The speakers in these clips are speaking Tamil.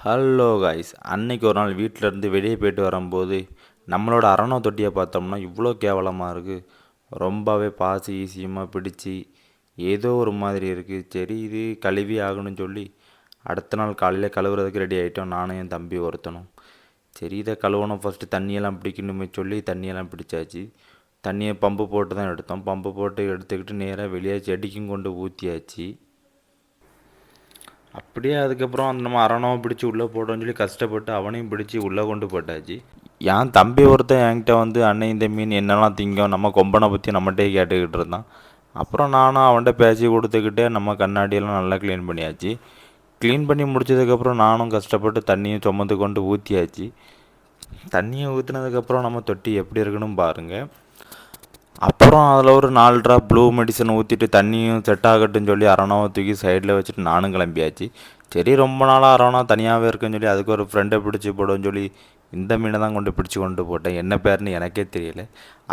ஹலோ காய்ஸ், அன்னைக்கு ஒரு நாள் வீட்டிலேருந்து வெளியே போயிட்டு வரும்போது நம்மளோட அரணோ தொட்டியை பார்த்தோம்னா இவ்வளோ கேவலமாக இருக்குது. ரொம்பவே பாசி ஈசியமாக பிடிச்சி ஏதோ ஒரு மாதிரி இருக்குது. சரி, இது கழுவி ஆகணும்னு சொல்லி அடுத்த நாள் காலையில் கழுவுறதுக்கு ரெடி ஆகிட்டோம். நானும் என் தம்பி ஒருத்தனும். சரி, இதை கழுவணும், ஃபஸ்ட்டு தண்ணியெல்லாம் பிடிக்கணுமே சொல்லி தண்ணியெல்லாம் பிடிச்சாச்சு. தண்ணியை பம்பு போட்டு தான் எடுத்தோம். பம்பு போட்டு எடுத்துக்கிட்டு நேராக வெளியே செடிக்கும் கொண்டு ஊற்றியாச்சு. அப்படியே அதுக்கப்புறம் அந்த நம்ம அரணாவை பிடிச்சி உள்ளே போட்டோன்னு சொல்லி கஷ்டப்பட்டு அவனையும் பிடிச்சி உள்ளே கொண்டு போட்டாச்சு. என் தம்பி ஒருத்தன் என்கிட்ட வந்து அண்ணன் இந்த மீன் என்னெல்லாம் திங்கும் நம்ம கொம்பனை பற்றி நம்மகிட்டே கேட்டுக்கிட்டு இருந்தான். அப்புறம் நானும் அவன்கிட்ட பேசி கொடுத்துக்கிட்டே நம்ம கண்ணாடியெல்லாம் நல்லா க்ளீன் பண்ணியாச்சு. க்ளீன் பண்ணி முடிச்சதுக்கப்புறம் நானும் கஷ்டப்பட்டு தண்ணியை சுமந்து கொண்டு ஊற்றியாச்சு. தண்ணியை ஊற்றினதுக்கப்புறம் நம்ம தொட்டி எப்படி இருக்குன்னு பாருங்கள். அப்புறம் அதில் ஒரு 4 ட்ராப் ப்ளூ மெடிசன் ஊற்றிட்டு தண்ணியும் செட் ஆகட்டும்னு சொல்லி அரணாவை தூக்கி சைடில் வச்சுட்டு நானும் கிளம்பியாச்சு. சரி, ரொம்ப நாளாக அரணா தனியாகவே இருக்குன்னு சொல்லி அதுக்கு ஒரு ஃப்ரெண்டை பிடிச்சி போடுன்னு சொல்லி இந்த மீனை தான் பிடிச்சி கொண்டு போட்டேன். என்ன பேர்னு எனக்கே தெரியல.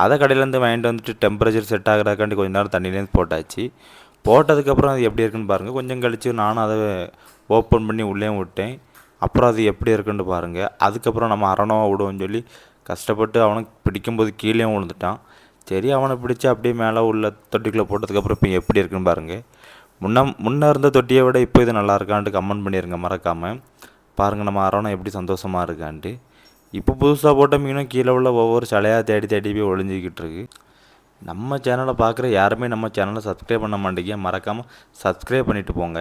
அதை கடையிலேருந்து வாங்கிட்டு வந்துட்டு டெம்பரேச்சர் செட் ஆகிறதுக்காண்டி கொஞ்சம் நேரம் தண்ணியிலேருந்து போட்டாச்சு. போட்டதுக்கப்புறம் அது எப்படி இருக்குன்னு பாருங்கள். கொஞ்சம் கழித்து நானும் அதை ஓப்பன் பண்ணி உள்ளேயும் விட்டேன். அப்புறம் அது எப்படி இருக்குன்னு பாருங்கள். அதுக்கப்புறம் நம்ம அரணாவை விடுவோம்னு சொல்லி கஷ்டப்பட்டு அவனுக்கு பிடிக்கும்போது கீழே விழுந்துட்டான். சரி, அவனை பிடிச்சி அப்படியே மேலே உள்ள தொட்டிக்குள்ளே போட்டதுக்கப்புறம் இப்போ எப்படி இருக்குன்னு பாருங்கள். முன்னே இருந்த தொட்டியை விட இப்போ இது நல்லா இருக்கான்ட்டு கமெண்ட் பண்ணிடுங்க மறக்காமல். பாருங்கள் நம்ம அரணம் எப்படி சந்தோஷமாக இருக்கான்ட்டு. இப்போ புதுசாக போட்ட மீனும் கீழே உள்ள ஒவ்வொரு சிலையாக தேடி தேடி போய் ஒளிஞ்சிக்கிட்டு இருக்கு. நம்ம சேனலை பார்க்குற யாருமே நம்ம சேனலை சப்ஸ்கிரைப் பண்ண மாட்டேங்க. மறக்காமல் சப்ஸ்கிரைப் பண்ணிவிட்டு போங்க.